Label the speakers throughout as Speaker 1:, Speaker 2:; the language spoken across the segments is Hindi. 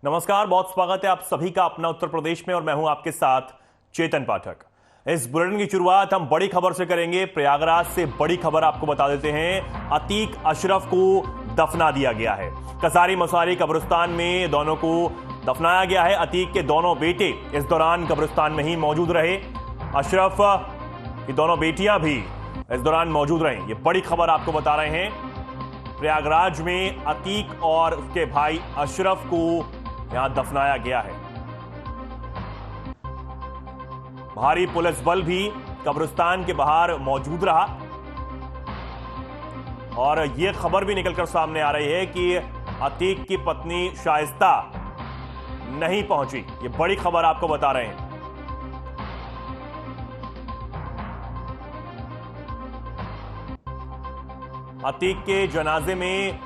Speaker 1: नमस्कार, बहुत स्वागत है आप सभी का अपना उत्तर प्रदेश में और मैं हूं आपके साथ चेतन पाठक। इस बुलेटिन की शुरुआत हम बड़ी खबर से करेंगे। प्रयागराज से बड़ी खबर आपको बता देते हैं। अतीक अशरफ को दफना दिया गया है। कसारी मसारी कब्रिस्तान में दोनों को दफनाया गया है। अतीक के दोनों बेटे इस दौरान कब्रिस्तान में ही मौजूद रहे। अशरफ की दोनों बेटियां भी इस दौरान मौजूद रहे। ये बड़ी खबर आपको बता रहे हैं। प्रयागराज में अतीक और उसके भाई अशरफ को यहां दफनाया गया है। भारी पुलिस बल भी कब्रिस्तान के बाहर मौजूद रहा और यह खबर भी निकलकर सामने आ रही है कि अतीक की पत्नी शाइस्ता नहीं पहुंची। यह बड़ी खबर आपको बता रहे हैं। अतीक के जनाजे में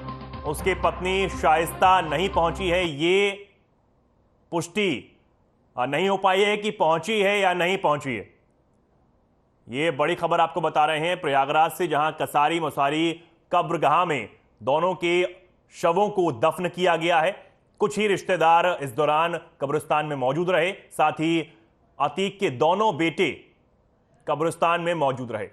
Speaker 1: उसकी पत्नी शाइस्ता नहीं पहुंची है। ये पुष्टि नहीं हो पाई है कि पहुंची है या नहीं पहुंची है। यह बड़ी खबर आपको बता रहे हैं प्रयागराज से, जहां कसारी मसारी कब्रगाह में दोनों के शवों को दफन किया गया है। कुछ ही रिश्तेदार इस दौरान कब्रिस्तान में मौजूद रहे, साथ ही अतीक के दोनों बेटे कब्रिस्तान में मौजूद रहे।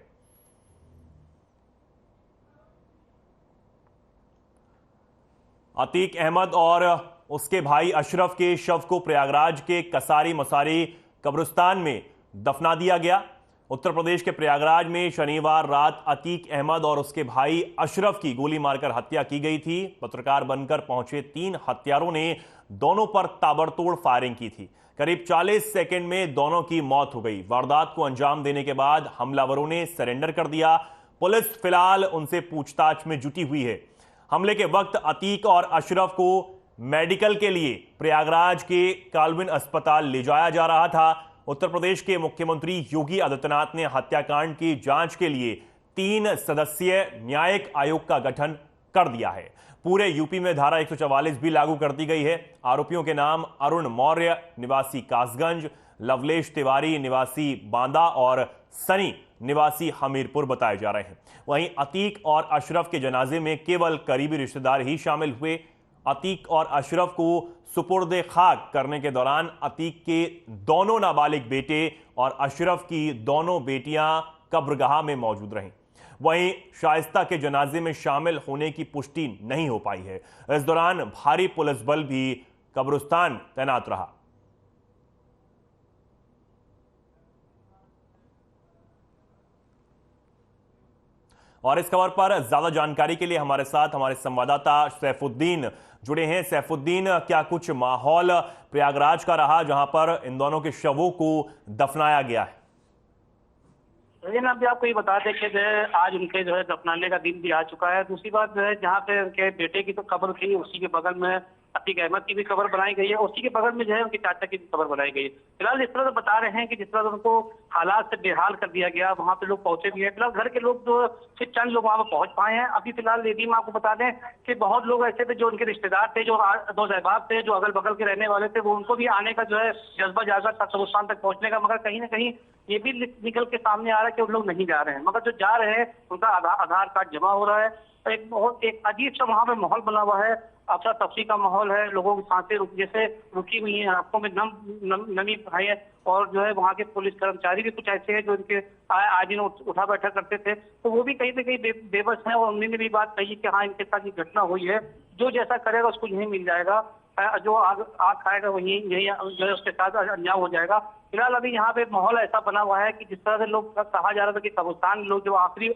Speaker 1: अतीक अहमद और उसके भाई अशरफ के शव को प्रयागराज के कसारी मसारी कब्रिस्तान में दफना दिया गया। उत्तर प्रदेश के प्रयागराज में शनिवार रात अतीक अहमद और उसके भाई अशरफ की गोली मारकर हत्या की गई थी। पत्रकार बनकर पहुंचे 3 हत्यारों ने दोनों पर ताबड़तोड़ फायरिंग की थी। करीब 40 सेकंड में दोनों की मौत हो गई। वारदात को अंजाम देने के बाद हमलावरों ने सरेंडर कर दिया। पुलिस फिलहाल उनसे पूछताछ में जुटी हुई है। हमले के वक्त अतीक और अशरफ को मेडिकल के लिए प्रयागराज के काल्विन अस्पताल ले जाया जा रहा था। उत्तर प्रदेश के मुख्यमंत्री योगी आदित्यनाथ ने हत्याकांड की जांच के लिए 3 सदस्यीय न्यायिक आयोग का गठन कर दिया है। पूरे यूपी में धारा 144 भी लागू कर दी गई है। आरोपियों के नाम अरुण मौर्य निवासी कासगंज, लवलेश तिवारी निवासी बांदा और सनी निवासी हमीरपुर बताए जा रहे हैं। वहीं अतीक और अशरफ के जनाजे में केवल करीबी रिश्तेदार ही शामिल हुए। अतीक और अशरफ को सुपुर्दे खाक करने के दौरान अतीक के दोनों नाबालिग बेटे और अशरफ की दोनों बेटियां कब्रगाह में मौजूद रहीं। वहीं शाइस्ता के जनाजे में शामिल होने की पुष्टि नहीं हो पाई है। इस दौरान भारी पुलिस बल भी कब्रिस्तान तैनात रहा। और इस खबर पर ज्यादा जानकारी के लिए हमारे साथ हमारे संवाददाता सैफुद्दीन जुड़े हैं। सैफुद्दीन, क्या कुछ माहौल प्रयागराज का रहा जहां पर इन दोनों के शवों को दफनाया गया है?
Speaker 2: लेकिन अभी आपको ये बता दें कि जो है आज उनके जो है दफनाने का दिन भी आ चुका है। दूसरी बात जो है, जहाँ पे उनके बेटे की तो कब्र थी, उसी के बगल में अतीक अहमद की भी कब्र बनाई गई है। उसी के बगल में जो है उनके चाचा की भी कब्र बनाई गई है। फिलहाल इस तरह से बता रहे हैं कि जिस तरह से उनको हालात से बेहाल कर दिया गया, वहाँ पे लोग पहुंचे भी हैं। फिलहाल घर के लोग जो सिर्फ चंद लोग वहाँ पर पहुंच पाए हैं। अभी फिलहाल यदि मैं आपको बता दें कि बहुत लोग ऐसे थे जो उनके रिश्तेदार थे, जो 2 अहबाब थे, जो अगल बगल के रहने वाले थे, वो उनको भी आने का जो है जज्बा जागा था कब्रिस्तान तक पहुंचने का। मगर कहीं ना कहीं ये भी निकल के सामने आ रहा है कि उन लोग नहीं जा रहे हैं। मगर जो जा रहे हैं उनका आधार कार्ड जमा हो रहा है। एक अजीब सा वहाँ पे माहौल बना हुआ है। अफरा तफरी का माहौल है। लोगों की सांसें जैसे रुकी हुई हैं, आंखों में नमी है। और जो है वहाँ के पुलिस कर्मचारी भी कुछ ऐसे हैं जो इनके आए दिन उठा बैठा करते थे, तो वो भी कहीं ना कहीं बेबस हैं। और उन्होंने भी बात कही कि हाँ, इनके साथ ये घटना हुई है, जो जैसा करेगा उसको यही मिल जाएगा, जो आग खाएगा वही यही जो है उसके साथ अंजाम हो जाएगा। फिलहाल अभी यहाँ पे माहौल ऐसा बना हुआ है कि जिस तरह से लोग कहा जा रहा था कि कब्रिस्तान लोग जो आखिरी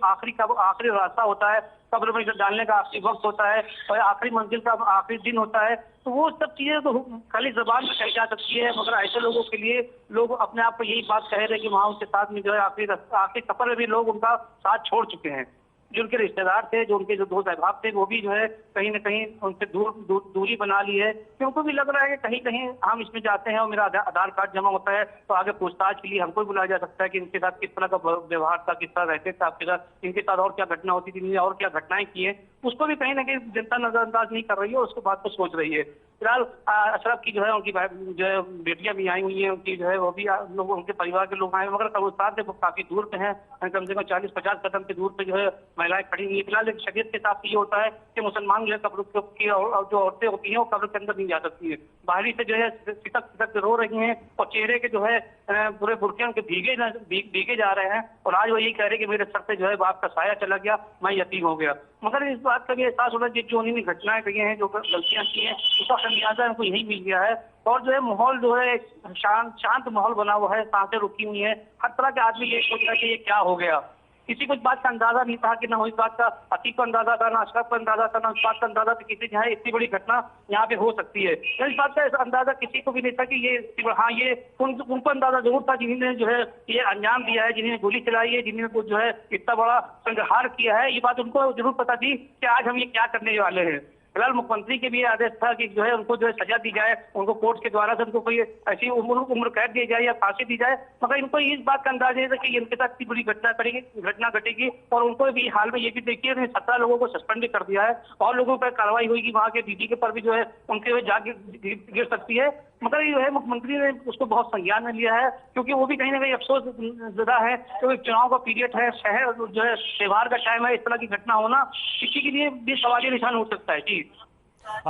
Speaker 2: रास्ता होता है, कब्र में डालने का आखिरी वक्त होता है और आखिरी मंजिल का आखिरी दिन होता है, तो वो सब चीजें तो खाली जबान में कही जा सकती है। मगर ऐसे लोगों के लिए लोग अपने आप को यही बात कह रहे हैं कि वहाँ उनके साथ में जो है आखिरी सफर में भी लोग उनका साथ छोड़ चुके हैं। जो उनके रिश्तेदार थे, जो उनके जो 2 अहबाब थे, वो भी जो है कहीं ना कहीं उनसे दूरी बना ली है। क्योंकि भी लग रहा है कि कहीं कहीं हम इसमें जाते हैं और मेरा आधार कार्ड जमा होता है तो आगे पूछताछ के लिए हमको भी बुलाया जा सकता है कि इनके साथ किस तरह का व्यवहार था, किस तरह रहते थे आपके साथ, इनके साथ और क्या घटना होती थी, और क्या घटनाएं की है। उसको भी कहीं ना कहीं जनता नजरअंदाज नहीं कर रही है, उसको बात को सोच रही है। फिलहाल अशरफ की जो है उनकी जो है बेटियां भी आई हुई हैं, उनकी जो है वो भी लोग, उनके परिवार के लोग आए, मगर कब्रिस्तान से वो काफी दूर पे हैं, कम से कम 40-50 कदम के दूर पे जो है महिलाएं खड़ी हुई है। फिलहाल एक शरीयत के साथ ये होता है कि मुसलमान जो है कब्र की और जो औरतें होती हैं वो कब्र के अंदर नहीं जा सकती है, बाहरी से जो है सिटक सिटक के रो रही हैं और चेहरे के जो है पूरे बुरके उनके भीगे जा रहे हैं। और आज वो यही कह रहे कि मेरे सर से जो है बाप का साया चला गया, मैं यतीम हो गया। मगर इस बात का भी एहसास होना चाहिए जो उन्होंने घटनाएं कही हैं, जो गलतियां की हैं, उसका खमियाजा उनको यही मिल गया है। और जो है माहौल जो है शांत माहौल बना हुआ है, सांसें रुकी हुई हैं, हर तरह के आदमी ये सोच रहा है कि ये क्या हो गया। किसी को इस बात का अंदाजा नहीं था कि ना इस बात का अतीक को अंदाजा था, ना अशरफ को अंदाजा था, ना इस बात का अंदाजा था किसी जो है इतनी बड़ी घटना यहाँ पे हो सकती है। इस बात का अंदाजा किसी को भी नहीं था कि ये उनको अंदाजा जरूर था जिन्होंने जो है ये अंजाम दिया है, जिन्होंने गोली चलाई है, जिन्होंने जो है इतना बड़ा संहार किया है, ये बात उनको जरूर पता थी कि आज हम ये क्या करने वाले हैं। फिलहाल मुख्यमंत्री के भी आदेश था कि जो है उनको जो है सजा दी जाए, उनको कोर्ट के द्वारा से उनको कोई ऐसी उम्र कैद दी जाए या फांसी दी जाए, मगर इनको इस बात का अंदाजा नहीं था कि इनके साथ इतनी बड़ी घटना घटेगी। और उनको भी हाल में ये भी देखिए 17 लोगों को सस्पेंड भी कर दिया है और लोगों पर कार्रवाई हुई, वहां के डीजी के पर भी जो है उनके जा गिर सकती है। मगर ये है मुख्यमंत्री ने उसको बहुत संज्ञान में लिया है, क्योंकि वो भी कहीं ना कहीं अफसोस ज्यादा है क्योंकि चुनाव का पीरियड है, शहर जो है त्योहार का टाइम है, इस तरह की घटना होना किसी के लिए भी सवालिया निशान हो सकता है। जी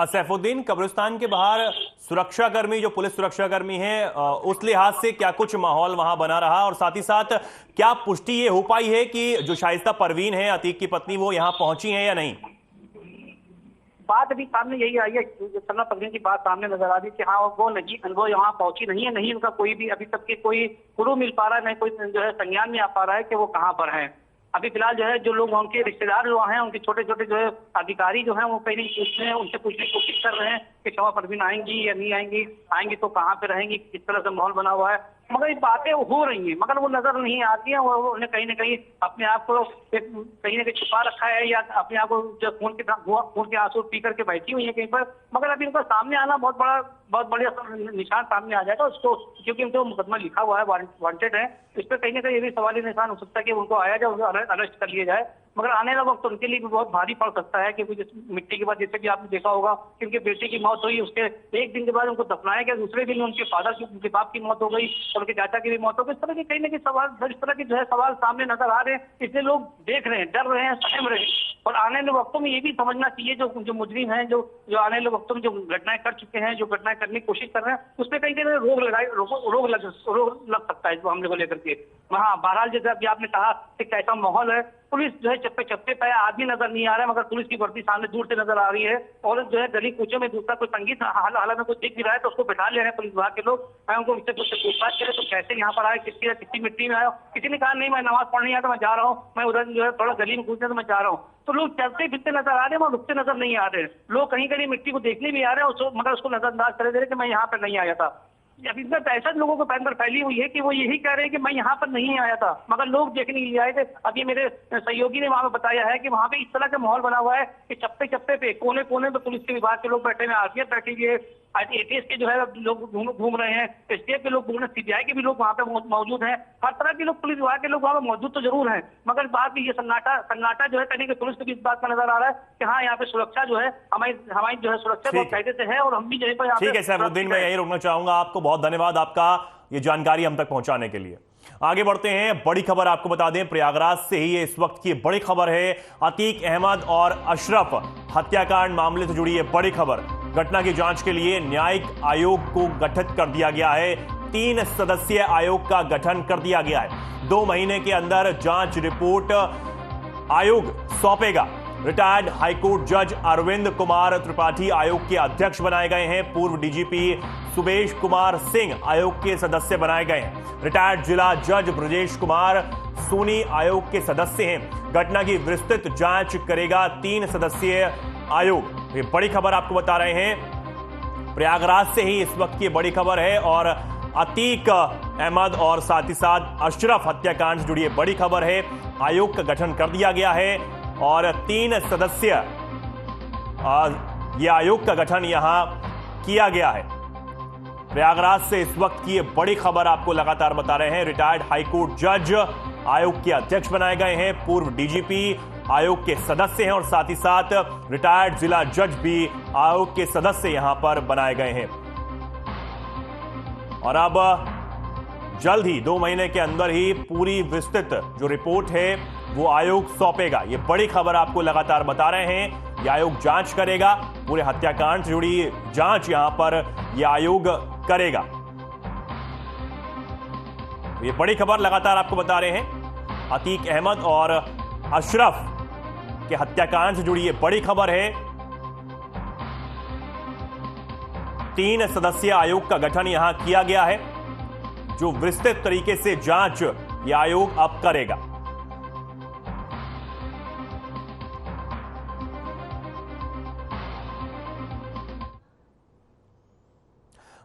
Speaker 1: सैफुद्दीन, कब्रिस्तान के बाहर सुरक्षाकर्मी, जो पुलिस सुरक्षाकर्मी हैं, उस लिहाज से क्या कुछ माहौल वहां बना रहा, और साथ ही साथ क्या पुष्टि ये हो पाई है कि जो शाइस्ता परवीन है, अतीक की पत्नी, वो यहां पहुंची हैं या नहीं?
Speaker 2: बात अभी सामने यही आई है, सना परवीन की बात सामने नजर आ रही है कि हाँ वो यहाँ पहुंची नहीं है, नहीं उनका कोई भी अभी तक के कोई क्लू मिल पा रहा है, नहीं कोई जो है संज्ञान में आ पा रहा है कि वो कहाँ पर है। अभी फिलहाल जो है जो लोग उनके रिश्तेदार जो हैं, उनके छोटे छोटे जो है अधिकारी जो हैं, वो कहीं नहीं पूछते हैं, उनसे पूछने की कोशिश कर रहे हैं कि क्षमा परवीन आएंगी या नहीं आएंगी, आएंगी तो कहाँ पे रहेंगी, किस तरह से माहौल बना हुआ है। मगर ये बातें हो रही हैं मगर वो नजर नहीं आती हैं, और उन्हें कहीं ना कहीं अपने आप को कहीं ना कहीं छुपा रखा है, या अपने आप को जो खून के आंसू पी करके बैठी हुई है कहीं पर। मगर अभी उनका सामने आना बहुत बड़ा निशान सामने आ जाएगा उसको, क्योंकि उनको मुकदमा लिखा हुआ है, वांटेड है। इस पर कहीं ना कहीं ये भी सवाल निशान हो सकता है कि उनको आया जाए, उनको अरेस्ट कर लिया जाए। मगर आने वाला वक्त उनके लिए भी बहुत भारी पड़ सकता है, क्योंकि मिट्टी के बाद, जैसे कि आपने देखा होगा कि उनके बेटे की मौत हुई, उसके एक दिन के बाद उनको दफनाया गया, दूसरे दिन उनके उनके बाप की मौत हो गई और उनके चाचा की भी मौत हो गई। इस तरह के कहीं ना कहीं सवाल, इस तरह के जो है सवाल सामने नजर आ रहे हैं, इसलिए लोग देख रहे हैं, डर रहे हैं, सहम रहे हैं। और आने वाले वक्तों में ये भी समझना चाहिए जो मुजरिम हैं, जो आने वाले वक्तों में जो घटनाएं कर चुके हैं, जो घटनाएं करने की कोशिश कर रहे हैं, उस पर कहीं कहीं रोग लग सकता है इस मामले को लेकर के। हाँ, बहरहाल जैसे अभी आपने कहा कि कैसा माहौल है, पुलिस जो है चप्पे चप्पे पे, आदमी नजर नहीं आ रहा है, मगर पुलिस की वर्दी सामने दूर से नजर आ रही है। और जो है गली कूचों में दूसरा कोई संगीत हालत में कुछ दिख भी रहा है तो उसको बैठा ले रहे हैं पुलिस विभाग के लोग। मैं उनको उससे पूछताछ करे तो कैसे यहाँ पर आए, कितनी मिट्टी में आया। किसी ने कहा नहीं मैं नमाज पढ़ने आया था, मैं जा रहा हूँ, मैं उधर जो है थोड़ा गली में घूमने तो मैं जा रहा हूँ। तो लोग चलते फिरते नजर आ रहे हैं, रुकते नजर नहीं आ रहे हैं। लोग कहीं कहीं मिट्टी को देखने भी आ रहे हैं, मगर उसको नजरअंदाज करे दे रहे कि मैं यहाँ पर नहीं आया था। अब इतना ऐसा लोगों को पैर फैली हुई है कि वो यही कह रहे हैं कि मैं यहाँ पर नहीं आया था, मगर लोग देखने के लिए आए थे। अब ये मेरे सहयोगी ने वहां पर बताया है कि वहां पे इस तरह का माहौल बना हुआ है कि चप्पे चप्पे पे, कोने कोने पे पुलिस के विभाग के लोग बैठे हैं, आरपीएफ बैठी हुई है, एटीएस के जो है लोग घूम रहे हैं, एसटीएफ के लोग घूम रहे हैं, सीबीआई के भी लोग वहां पे मौजूद हैं। हर तरह के लोग, पुलिस विभाग के लोग वहां पर मौजूद तो जरूर हैं, मगर बात ये सन्नाटा जो है कहीं कि पुलिस को भी इस बात का नजर आ रहा है कि हाँ यहाँ पे सुरक्षा जो है हमारी जो है सुरक्षा बहुत कायदे से है, और हम भी यहीं पर।
Speaker 1: ठीक है सैफुद्दीन, मैं यही रुकना चाहूंगा। आपको बहुत धन्यवाद आपका ये जानकारी हम तक पहुंचाने के लिए। आगे बढ़ते हैं, बड़ी खबर आपको बता दें, प्रयागराज से ही इस वक्त की बड़ी खबर है। अतीक अहमद और अशरफ हत्याकांड मामले से जुड़ी है बड़ी खबर। घटना की जांच के लिए न्यायिक आयोग को गठित कर दिया गया है। 3 सदस्यीय आयोग का गठन कर दिया गया है। 2 महीने के अंदर जांच रिपोर्ट आयोग सौंपेगा। रिटायर्ड हाईकोर्ट जज अरविंद कुमार त्रिपाठी आयोग के अध्यक्ष बनाए गए हैं। पूर्व डीजीपी सुबेश कुमार सिंह आयोग के सदस्य बनाए गए हैं। रिटायर्ड जिला जज ब्रजेश कुमार सोनी आयोग के सदस्य हैं। घटना की विस्तृत जांच करेगा 3 सदस्यीय आयोग। ये बड़ी खबर आपको बता रहे हैं, प्रयागराज से ही इस वक्त की बड़ी खबर है। और अतीक अहमद और साथ ही साथ अशरफ हत्याकांड से जुड़ी बड़ी खबर है। आयोग का गठन कर दिया गया है और 3 सदस्य ये आयोग का गठन यहां किया गया है। प्रयागराज से इस वक्त की बड़ी खबर आपको लगातार बता रहे हैं। रिटायर्ड हाईकोर्ट जज आयोग के अध्यक्ष बनाए गए हैं। पूर्व डीजीपी आयोग के सदस्य हैं और साथ ही साथ रिटायर्ड जिला जज भी आयोग के सदस्य यहां पर बनाए गए हैं। और अब जल्द ही 2 महीने के अंदर ही पूरी विस्तृत जो रिपोर्ट है वो आयोग सौंपेगा। ये बड़ी खबर आपको लगातार बता रहे हैं। ये आयोग जांच करेगा, पूरे हत्याकांड से जुड़ी जांच यहां पर यह आयोग करेगा। ये बड़ी खबर लगातार आपको बता रहे हैं। अतीक अहमद और अशरफ के हत्याकांड से जुड़ी ये बड़ी खबर है। 3 सदस्यीय आयोग का गठन यहां किया गया है, जो विस्तृत तरीके से जांच यह आयोग अब करेगा।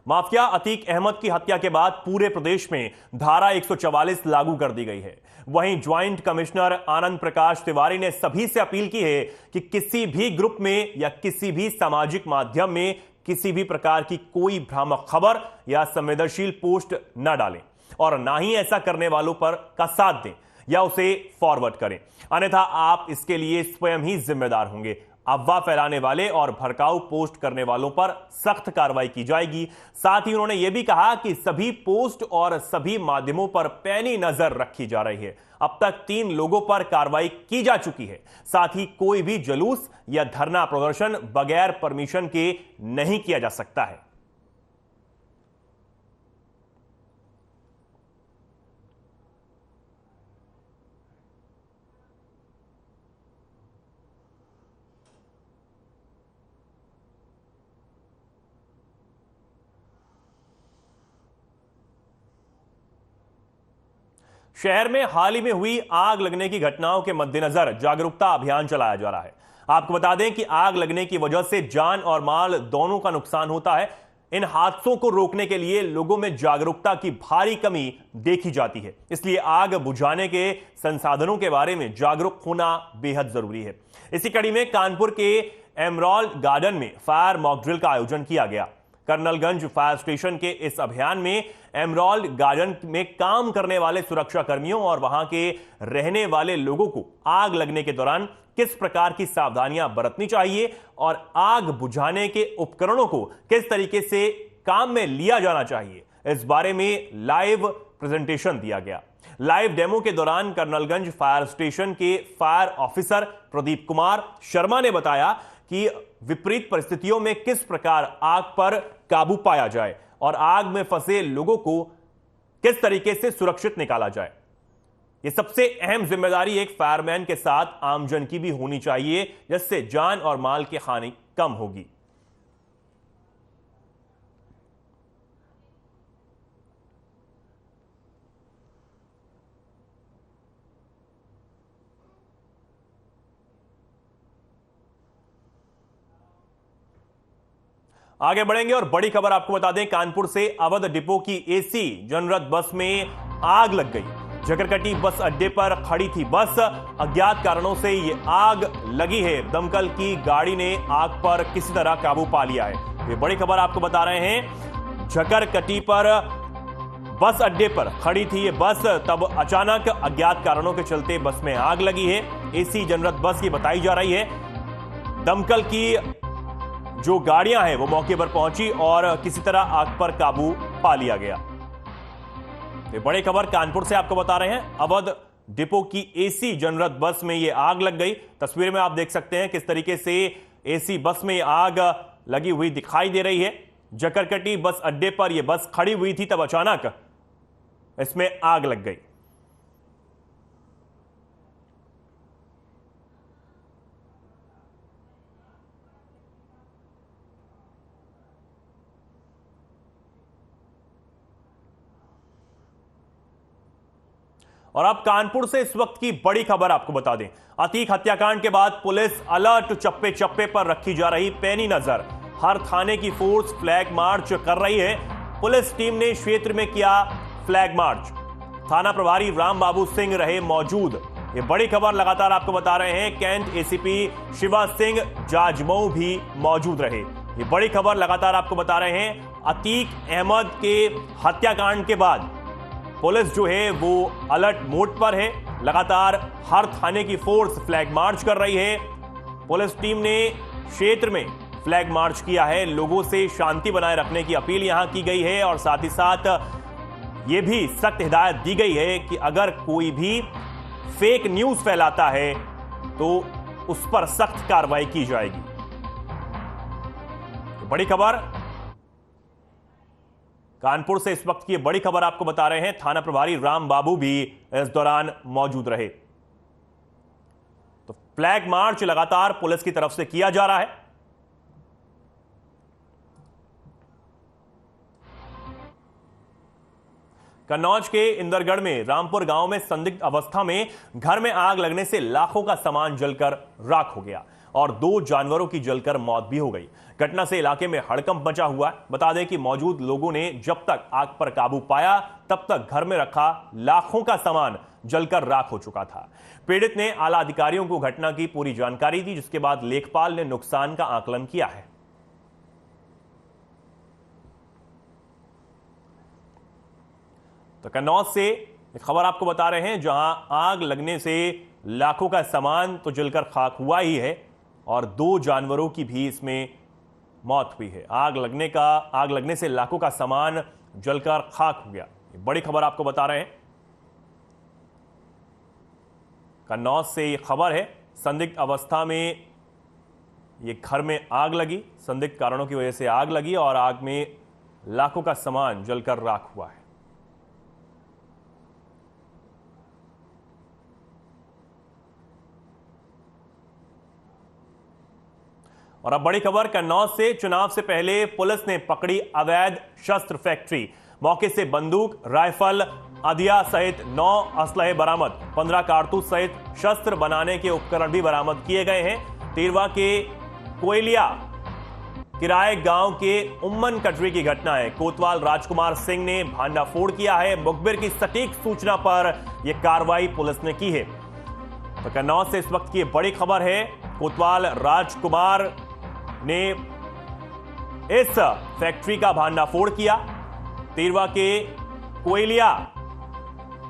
Speaker 1: माफिया अतीक अहमद की हत्या के बाद पूरे प्रदेश में धारा 144 लागू कर दी गई है। वहीं ज्वाइंट कमिश्नर आनंद प्रकाश तिवारी ने सभी से अपील की है कि किसी भी ग्रुप में या किसी भी सामाजिक माध्यम में किसी भी प्रकार की कोई भ्रामक खबर या संवेदनशील पोस्ट न डालें और ना ही ऐसा करने वालों पर का साथ दें या उसे फॉरवर्ड करें, अन्यथा आप इसके लिए स्वयं ही जिम्मेदार होंगे। अफवाह फैलाने वाले और भड़काऊ पोस्ट करने वालों पर सख्त कार्रवाई की जाएगी। साथ ही उन्होंने यह भी कहा कि सभी पोस्ट और सभी माध्यमों पर पैनी नजर रखी जा रही है। अब तक 3 लोगों पर कार्रवाई की जा चुकी है। साथ ही कोई भी जुलूस या धरना प्रदर्शन बगैर परमिशन के नहीं किया जा सकता है। शहर में हाल ही में हुई आग लगने की घटनाओं के मद्देनजर जागरूकता अभियान चलाया जा रहा है। आपको बता दें कि आग लगने की वजह से जान और माल दोनों का नुकसान होता है। इन हादसों को रोकने के लिए लोगों में जागरूकता की भारी कमी देखी जाती है, इसलिए आग बुझाने के संसाधनों के बारे में जागरूक होना बेहद जरूरी है। इसी कड़ी में कानपुर के एमरॉल्ड गार्डन में फायर मॉक ड्रिल का आयोजन किया गया। कर्नलगंज फायर स्टेशन के इस अभियान में एमरॉल्ड गार्डन में काम करने वाले सुरक्षा कर्मियों और वहां के रहने वाले लोगों को आग लगने के दौरान किस प्रकार की सावधानियां बरतनी चाहिए और आग बुझाने के उपकरणों को किस तरीके से काम में लिया जाना चाहिए, इस बारे में लाइव प्रेजेंटेशन दिया गया। लाइव डेमो के दौरान कर्नलगंज फायर स्टेशन के फायर ऑफिसर प्रदीप कुमार शर्मा ने बताया कि विपरीत परिस्थितियों में किस प्रकार आग पर काबू पाया जाए और आग में फंसे लोगों को किस तरीके से सुरक्षित निकाला जाए। यह सबसे अहम जिम्मेदारी एक फायरमैन के साथ आमजन की भी होनी चाहिए, जिससे जान और माल की हानि कम होगी। आगे बढ़ेंगे और बड़ी खबर आपको बता दें, कानपुर से अवध डिपो की एसी जनरत बस में आग लग गई। झकरकटी बस अड्डे पर खड़ी थी बस, अज्ञात कारणों से यह आग लगी है। दमकल की गाड़ी ने आग पर किसी तरह काबू पा लिया है। ये बड़ी खबर आपको बता रहे हैं। झकरकटी पर बस अड्डे पर खड़ी थी ये बस, तब अचानक अज्ञात कारणों के चलते बस में आग लगी है। एसी जनरत बस की बताई जा रही है। दमकल की जो गाड़ियां हैं वो मौके पर पहुंची और किसी तरह आग पर काबू पा लिया गया। ये बड़ी खबर कानपुर से आपको बता रहे हैं। अवध डिपो की एसी जनरत बस में ये आग लग गई। तस्वीर में आप देख सकते हैं किस तरीके से एसी बस में आग लगी हुई दिखाई दे रही है। जकरकटी बस अड्डे पर यह बस खड़ी हुई थी, तब अचानक इसमें आग लग गई। और अब कानपुर से इस वक्त की बड़ी खबर आपको बता दें। अतीक हत्याकांड के बाद पुलिस अलर्ट, चप्पे चप्पे पर रखी जा रही पैनी नजर। हर थाने की फोर्स फ्लैग मार्च कर रही है। पुलिस टीम ने क्षेत्र में किया फ्लैग मार्च। थाना प्रभारी राम बाबू सिंह रहे मौजूद। ये बड़ी खबर लगातार आपको बता रहे हैं। कैंट एसीपी शिवा सिंह जाजमऊ भी मौजूद रहे। ये बड़ी खबर लगातार आपको बता रहे हैं। अतीक अहमद के हत्याकांड के बाद पुलिस जो है वो अलर्ट मोड पर है। लगातार हर थाने की फोर्स फ्लैग मार्च कर रही है। पुलिस टीम ने क्षेत्र में फ्लैग मार्च किया है, लोगों से शांति बनाए रखने की अपील यहां की गई है और साथ ही साथ यह भी सख्त हिदायत दी गई है कि अगर कोई भी फेक न्यूज फैलाता है तो उस पर सख्त कार्रवाई की जाएगी। बड़ी खबर कानपुर से इस वक्त की बड़ी खबर आपको बता रहे हैं, थाना प्रभारी राम बाबू भी इस दौरान मौजूद रहे। तो फ्लैग मार्च लगातार पुलिस की तरफ से किया जा रहा है। कन्नौज के इंदरगढ़ में रामपुर गांव में संदिग्ध अवस्था में घर में आग लगने से लाखों का सामान जलकर राख हो गया और 2 जानवरों की जलकर मौत भी हो गई। घटना से इलाके में हड़कंप मचा हुआ है। बता दें कि मौजूद लोगों ने जब तक आग पर काबू पाया तब तक घर में रखा लाखों का सामान जलकर राख हो चुका था। पीड़ित ने आला अधिकारियों को घटना की पूरी जानकारी दी, जिसके बाद लेखपाल ने नुकसान का आकलन किया है। तो कन्नौज से एक खबर आपको बता रहे हैं, जहां आग लगने से लाखों का सामान तो जलकर खाक हुआ ही है और 2 जानवरों की भी इसमें मौत हुई है। आग लगने से लाखों का सामान जलकर खाक हो गया। ये बड़ी खबर आपको बता रहे हैं। कन्नौज से ये खबर है, संदिग्ध अवस्था में ये घर में आग लगी, संदिग्ध कारणों की वजह से आग लगी और आग में लाखों का सामान जलकर राख हुआ है। और अब बड़ी खबर कन्नौज से, चुनाव से पहले पुलिस ने पकड़ी अवैध शस्त्र फैक्ट्री। मौके से बंदूक, राइफल, अदिया सहित 9 असलहे बरामद, 15 कारतूस सहित शस्त्र बनाने के उपकरण भी बरामद किए गए हैं। तिरवा के कोयलिया किराए गांव के उम्मन कटरी की घटना है। कोतवाल राजकुमार सिंह ने भांडाफोड़ किया है। मुखबिर की सटीक सूचना पर यह कार्रवाई पुलिस ने की है। तो कन्नौज से इस वक्त की बड़ी खबर है, कोतवाल राजकुमार ने इस फैक्ट्री का भांडाफोड़ किया। तिरवा के कोयलिया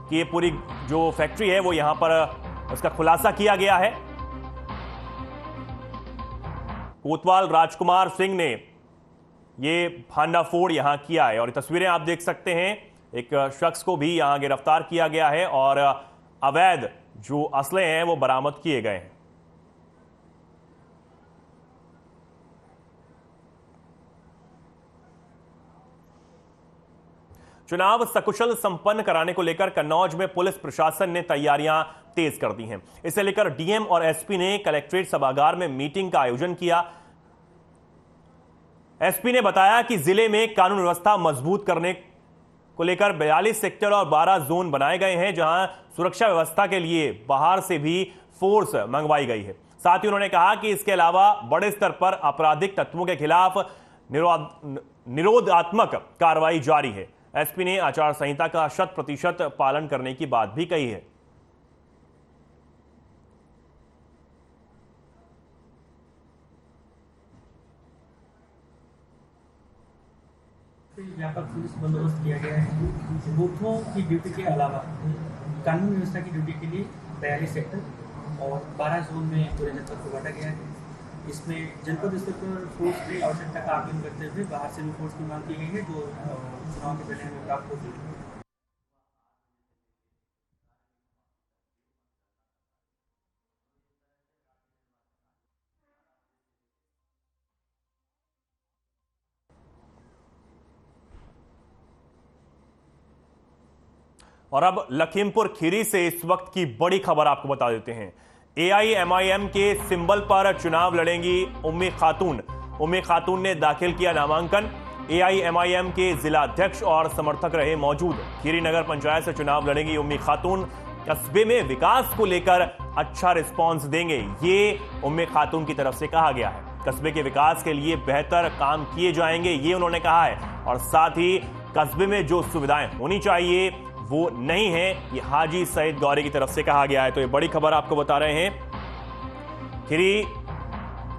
Speaker 1: की पूरी जो फैक्ट्री है वो यहां पर उसका खुलासा किया गया है। कोतवाल राजकुमार सिंह ने ये भांडाफोड़ यहां किया है और तस्वीरें आप देख सकते हैं। एक शख्स को भी यहां गिरफ्तार किया गया है और अवैध जो असले हैं वो बरामद किए गए हैं। चुनाव सकुशल संपन्न कराने को लेकर कन्नौज में पुलिस प्रशासन ने तैयारियां तेज कर दी हैं। इसे लेकर डीएम और एसपी ने कलेक्ट्रेट सभागार में मीटिंग का आयोजन किया। एसपी ने बताया कि जिले में कानून व्यवस्था मजबूत करने को लेकर 42 सेक्टर और 12 जोन बनाए गए हैं, जहां सुरक्षा व्यवस्था के लिए बाहर से भी फोर्स मंगवाई गई है। साथ ही उन्होंने कहा कि इसके अलावा बड़े स्तर पर आपराधिक तत्वों के खिलाफ निरोधात्मक कार्रवाई जारी है। एसपी ने आचार संहिता का 100% पालन करने की बात भी कही है।
Speaker 3: व्यापक पुलिस बंदोबस्त किया गया है। बूथों की ड्यूटी के अलावा कानून व्यवस्था की ड्यूटी के लिए 42 सेक्टर और 12 जोन में पूरे जनपद को बांटा गया है। इसमें जनपद स्तर पर फोर्स की आवश्यकता का आकलन करते हुए बाहर से भी फोर्स की मांग की गई है, जो चुनाव के पहले हमें प्राप्त होगी।
Speaker 1: और अब लखीमपुर खीरी से इस वक्त की बड़ी खबर आपको बता देते हैं। AIMIM के सिंबल पर चुनाव लड़ेंगी उम्मी खातून। उम्मी खातून ने दाखिल किया नामांकन। AIMIM के जिला अध्यक्ष और समर्थक रहे मौजूद। खीरी नगर पंचायत से चुनाव लड़ेंगी उम्मी खातून। कस्बे में विकास को लेकर अच्छा रिस्पांस देंगे, ये उम्मी खातून की तरफ से कहा गया है। कस्बे के विकास के लिए बेहतर काम किए जाएंगे, ये उन्होंने कहा है। और साथ ही कस्बे में जो सुविधाएं होनी चाहिए वो नहीं है, ये हाजी सईद गौरी की तरफ से कहा गया है। तो ये बड़ी खबर आपको बता रहे हैं। खीरी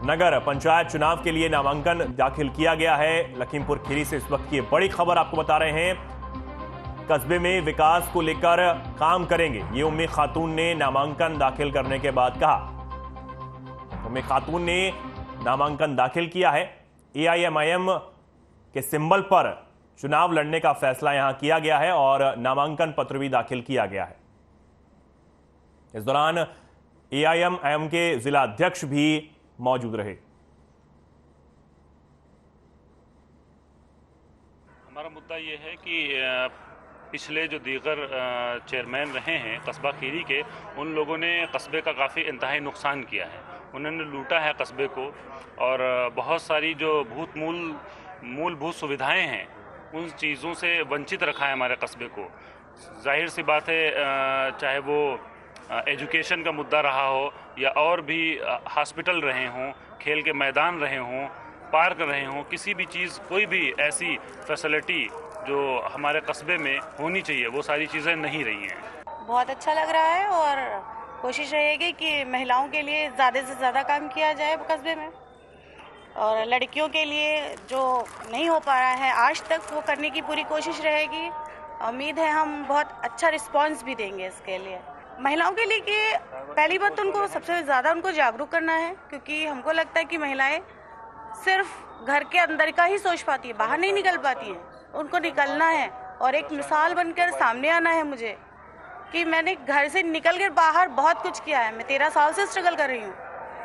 Speaker 1: नगर पंचायत चुनाव के लिए नामांकन दाखिल किया गया है। लखीमपुर खीरी से इस वक्त की बड़ी खबर आपको बता रहे हैं। कस्बे में विकास को लेकर काम करेंगे, ये उम्मे खातून ने नामांकन दाखिल करने के बाद कहा। उम्मे खातून ने नामांकन दाखिल किया है। AIMIM के सिंबल पर चुनाव लड़ने का फैसला यहां किया गया है और नामांकन पत्र भी दाखिल किया गया है। इस दौरान AIMIM के जिला अध्यक्ष भी मौजूद रहे।
Speaker 4: हमारा मुद्दा ये है कि पिछले जो दीगर चेयरमैन रहे हैं कस्बा खीरी के, उन लोगों ने कस्बे का काफ़ी इंतहाई नुकसान किया है। उन्होंने लूटा है कस्बे को और बहुत सारी जो मूलभूत सुविधाएं हैं उन चीज़ों से वंचित रखा है हमारे कस्बे को। जाहिर सी बात है, चाहे वो एजुकेशन का मुद्दा रहा हो या और भी हॉस्पिटल रहे हों, खेल के मैदान रहे हों, पार्क रहे हों, किसी भी चीज़, कोई भी ऐसी फैसिलिटी जो हमारे कस्बे में होनी चाहिए वो सारी चीज़ें नहीं रही हैं।
Speaker 5: बहुत अच्छा लग रहा है और कोशिश रहेगी कि महिलाओं के लिए ज़्यादा से ज़्यादा काम किया जाए कस्बे में, और लड़कियों के लिए जो नहीं हो पा रहा है आज तक वो करने की पूरी कोशिश रहेगी। उम्मीद है हम बहुत अच्छा रिस्पांस भी देंगे इसके लिए। महिलाओं के लिए कि पहली बात तो उनको सबसे ज़्यादा जागरूक करना है, क्योंकि हमको लगता है कि महिलाएं सिर्फ घर के अंदर का ही सोच पाती है, बाहर नहीं निकल पाती है। उनको निकलना है और एक मिसाल बनकर सामने आना है मुझे कि मैंने घर से निकल कर बाहर बहुत कुछ किया है। मैं 13 साल से स्ट्रगल कर रही हूँ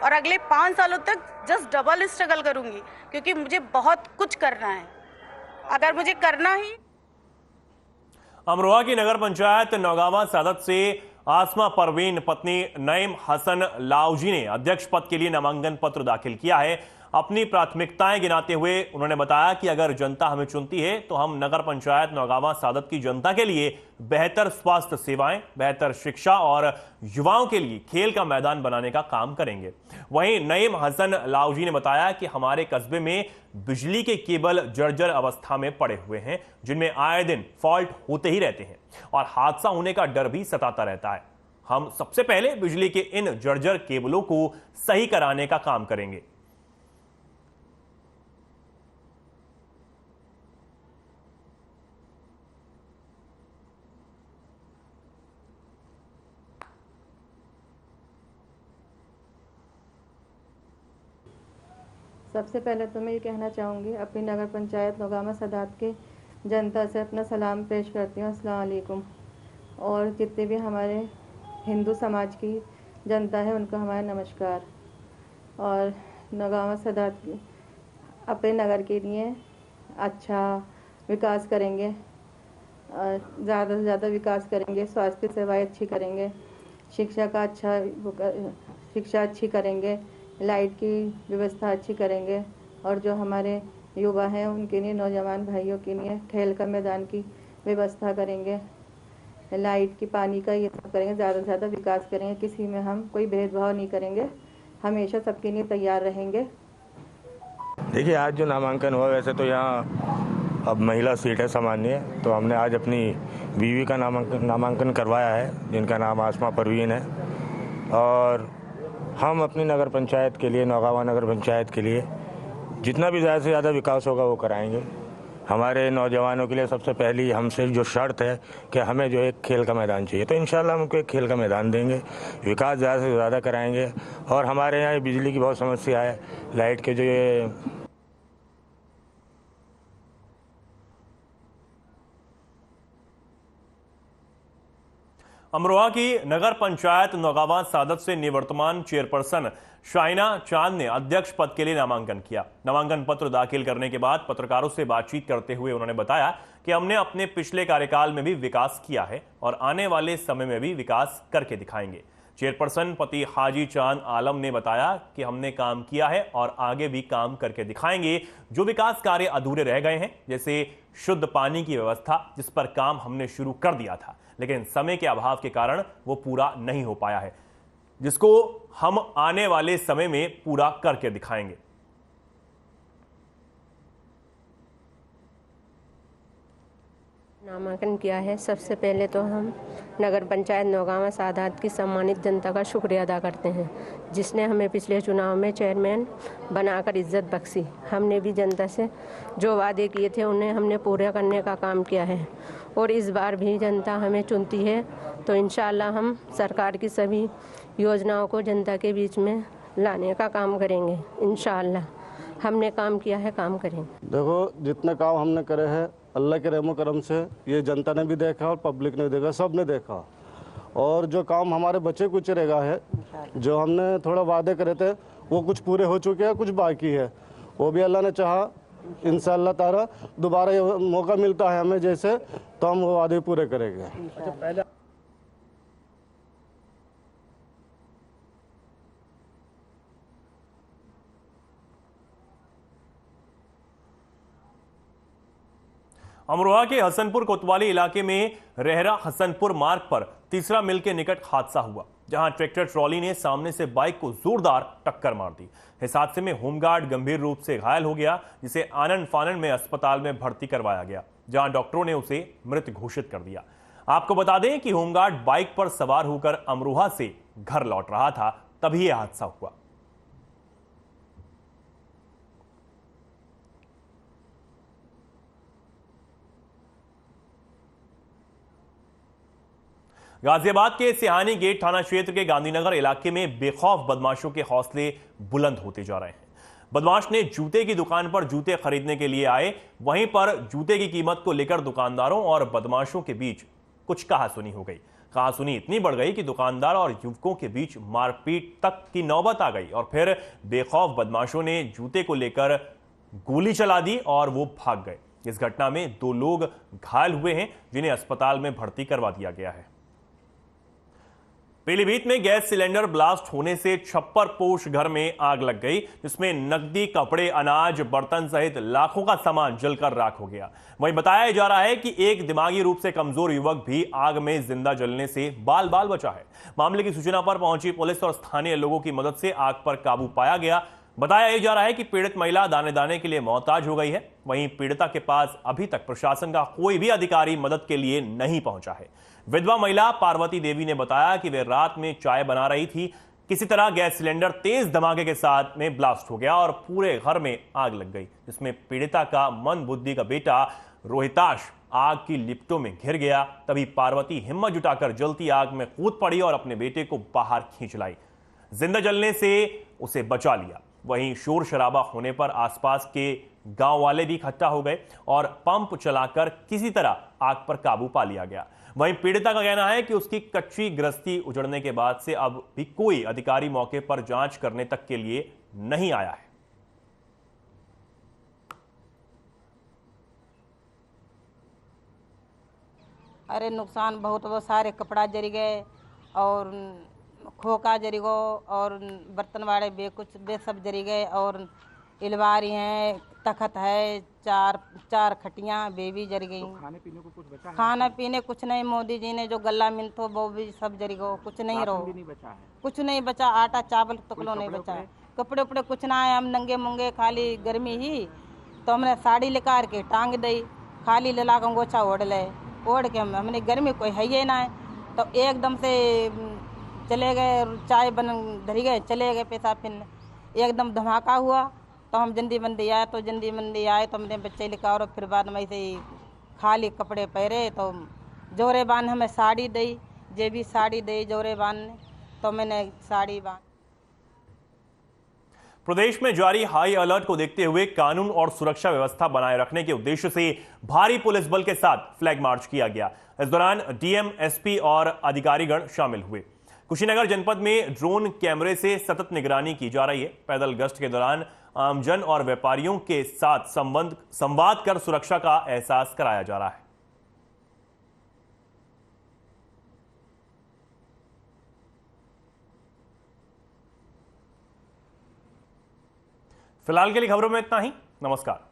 Speaker 5: और अगले 5 सालों तक जस्ट डबल स्ट्रगल करूँगी, क्योंकि मुझे बहुत कुछ करना है। अगर मुझे करना ही।
Speaker 1: अमरोहा की नगर पंचायत नौगावा सादत से आसमा परवीन पत्नी नईम हसन लाउजी ने अध्यक्ष पद के लिए नामांकन पत्र दाखिल किया है। अपनी प्राथमिकताएं गिनाते हुए उन्होंने बताया कि अगर जनता हमें चुनती है तो हम नगर पंचायत नौगावा सादत की जनता के लिए बेहतर स्वास्थ्य सेवाएं, बेहतर शिक्षा और युवाओं के लिए खेल का मैदान बनाने का काम करेंगे। वहीं नईम हसन लाउजी ने बताया कि हमारे कस्बे में बिजली के केबल जर्जर अवस्था में पड़े हुए हैं, जिनमें आए दिन फॉल्ट होते ही रहते हैं और हादसा होने का डर भी सताता रहता है। हम सबसे पहले बिजली के इन जर्जर केबलों को सही कराने का काम करेंगे।
Speaker 6: सबसे पहले तो मैं ये कहना चाहूँगी, अपनी नगर पंचायत नौगावा सादत के जनता से अपना सलाम पेश करती हूँ, अस्सलाम वालेकुम। और जितने भी हमारे हिंदू समाज की जनता है उनको हमारा नमस्कार। और नौगावा सादत अपने नगर के लिए अच्छा विकास करेंगे, ज़्यादा से ज़्यादा विकास करेंगे, स्वास्थ्य सेवाएं अच्छी करेंगे, शिक्षा अच्छी करेंगे, लाइट की व्यवस्था अच्छी करेंगे, और जो हमारे युवा हैं उनके लिए, नौजवान भाइयों के लिए खेल का मैदान की व्यवस्था करेंगे, लाइट की, पानी का, ये सब करेंगे। ज़्यादा से ज़्यादा विकास करेंगे, किसी में हम कोई भेदभाव नहीं करेंगे, हमेशा सबके लिए तैयार रहेंगे।
Speaker 7: देखिए, आज जो नामांकन हुआ, वैसे तो यहाँ अब महिला सीट है सामान्य, तो हमने आज अपनी बीवी का नामांकन करवाया है, जिनका नाम आसमा परवीन है। और हम अपनी नगर पंचायत के लिए, नौगावा नगर पंचायत के लिए जितना भी ज़्यादा से ज़्यादा विकास होगा वो कराएंगे। हमारे नौजवानों के लिए सबसे पहली हमसे जो शर्त है कि हमें जो एक खेल का मैदान चाहिए, तो इंशाल्लाह हम उनको एक खेल का मैदान देंगे, विकास ज़्यादा से ज़्यादा कराएंगे। और हमारे यहाँ बिजली की बहुत समस्या है, लाइट के जो ये
Speaker 1: अमरोहा की नगर पंचायत नौगावा सादत से निवर्तमान चेयरपर्सन शाइना चांद ने अध्यक्ष पद के लिए नामांकन किया। नामांकन पत्र दाखिल करने के बाद पत्रकारों से बातचीत करते हुए उन्होंने बताया कि हमने अपने पिछले कार्यकाल में भी विकास किया है और आने वाले समय में भी विकास करके दिखाएंगे। चेयरपर्सन पति हाजी चांद आलम ने बताया कि हमने काम किया है और आगे भी काम करके दिखाएंगे। जो विकास कार्य अधूरे रह गए हैं, जैसे शुद्ध पानी की व्यवस्था, जिस पर काम हमने शुरू कर दिया था लेकिन समय के अभाव के कारण वो पूरा नहीं हो पाया है, जिसको हम आने वाले समय में पूरा करके दिखाएंगे।
Speaker 8: नामांकन किया है। सबसे पहले तो हम नगर पंचायत नौगामा सादात की सम्मानित जनता का शुक्रिया अदा करते हैं, जिसने हमें पिछले चुनाव में चेयरमैन बनाकर इज्जत बख्शी। हमने भी जनता से जो वादे किए थे उन्हें हमने पूरा करने का काम किया है और इस बार भी जनता हमें चुनती है तो इंशाअल्लाह हम सरकार की सभी योजनाओं को जनता के बीच में लाने का काम करेंगे। इंशाअल्लाह हमने काम किया है, काम करेंगे।
Speaker 9: देखो, जितने काम हमने करे हैं अल्लाह के रहमो करम से ये जनता ने भी देखा और पब्लिक ने देखा, सब ने देखा। और जो काम हमारे बचे कुछ रहेगा है, जो हमने थोड़ा वादे करे थे वो कुछ पूरे हो चुके हैं, कुछ बाकी है, वो भी अल्लाह ने चाहा इंशाअल्लाह ताला दोबारा ये मौका मिलता है हमें जैसे, तो हम वो वादे पूरे करेंगे।
Speaker 1: अमरोहा के हसनपुर कोतवाली इलाके में रेहरा हसनपुर मार्ग पर तीसरा मिल के निकट हादसा हुआ, जहां ट्रैक्टर ट्रॉली ने सामने से बाइक को जोरदार टक्कर मार दी। इस हादसे में होमगार्ड गंभीर रूप से घायल हो गया, जिसे आनंद फानन में अस्पताल में भर्ती करवाया गया, जहां डॉक्टरों ने उसे मृत घोषित कर दिया। आपको बता दें कि होमगार्ड बाइक पर सवार होकर अमरोहा से घर लौट रहा था, तभी यह हादसा हुआ। गाजियाबाद के सिहानी गेट थाना क्षेत्र के गांधीनगर इलाके में बेखौफ बदमाशों के हौसले बुलंद होते जा रहे हैं। बदमाश ने जूते की दुकान पर जूते खरीदने के लिए आए, वहीं पर जूते की कीमत को लेकर दुकानदारों और बदमाशों के बीच कुछ कहासुनी हो गई। कहासुनी इतनी बढ़ गई कि दुकानदार और युवकों के बीच मारपीट तक की नौबत आ गई और फिर बेखौफ बदमाशों ने जूते को लेकर गोली चला दी और वो भाग गए। इस घटना में 2 लोग घायल हुए हैं, जिन्हें अस्पताल में भर्ती करवा दिया गया है। पीलीभीत में गैस सिलेंडर ब्लास्ट होने से छप्परपोश घर में आग लग गई, जिसमें नकदी, कपड़े, अनाज, बर्तन सहित लाखों का सामान जलकर राख हो गया। वहीं बताया जा रहा है कि एक दिमागी रूप से कमजोर युवक भी आग में जिंदा जलने से बाल बाल बचा है। मामले की सूचना पर पहुंची पुलिस और स्थानीय लोगों की मदद से आग पर काबू पाया गया। बताया जा रहा है कि पीड़ित महिला दाने दाने के लिए मोहताज हो गई है। वहीं पीड़िता के पास अभी तक प्रशासन का कोई भी अधिकारी मदद के लिए नहीं पहुंचा है। विधवा महिला पार्वती देवी ने बताया कि वे रात में चाय बना रही थी, किसी तरह गैस सिलेंडर तेज धमाके के साथ में ब्लास्ट हो गया और पूरे घर में आग लग गई, जिसमें पीड़िता का मंद बुद्धि का बेटा रोहिताश आग की लिपटों में घिर गया। तभी पार्वती हिम्मत जुटाकर जलती आग में कूद पड़ी और अपने बेटे को बाहर खींच लाई। जिंदा जलने से उसे बचा लिया। वहीं शोर शराबा होने पर आसपास के गांव वाले भी इकट्ठा हो गए और पंप चलाकर किसी तरह आग पर काबू पा लिया गया। वहीं पीड़िता का कहना है कि उसकी कच्ची गृहस्थी उजड़ने के बाद से अब भी कोई अधिकारी मौके पर जांच करने तक के लिए नहीं आया है।
Speaker 10: अरे नुकसान बहुत सारे कपड़ा जरी गए और खोका जरी गो और बर्तन वाले बे सब जरी गए और इलवारी हैं, तखत है, चार खटियां बेबी जर गई। तो खाने पीने को कुछ बचा है? खाना पीने कुछ नहीं, मोदी जी ने जो गला मिलतो वो भी सब जरी गो, कुछ नहीं रहो, नहीं बचा है, कुछ नहीं बचा, आटा चावल तकलो नहीं बचा है, कपड़े उपड़े कुछ ना है। हम नंगे मुंगे, खाली गर्मी ही तो हमने साड़ी लेकर के टांग दी, खाली लला का गोछा ओढ़ ले, ओढ़ के हमने गर्मी कोई है ही ना है। तो एकदम से चले गए, चाय बन धरी गए, चले गए पैसा फिर एकदम धमाका हुआ तो हम जल्दी मंदी आए तो हमने बच्चे लिखा और फिर बाद में ऐसे ही खाली कपड़े पहरे तो जोरे बान हमें साड़ी दी, जे भी साड़ी दी जोरे बान ने, तो मैंने साड़ी बान।
Speaker 1: प्रदेश में जारी हाई अलर्ट को देखते हुए कानून और सुरक्षा व्यवस्था बनाए रखने के उद्देश्य से भारी पुलिस बल के साथ फ्लैग मार्च किया गया। इस दौरान डीएम, एसपी और अधिकारीगण शामिल हुए। कुशीनगर जनपद में ड्रोन कैमरे से सतत निगरानी की जा रही है। पैदल गश्त के दौरान आमजन और व्यापारियों के साथ संवाद कर सुरक्षा का एहसास कराया जा रहा है। फिलहाल के लिए खबरों में इतना ही। नमस्कार।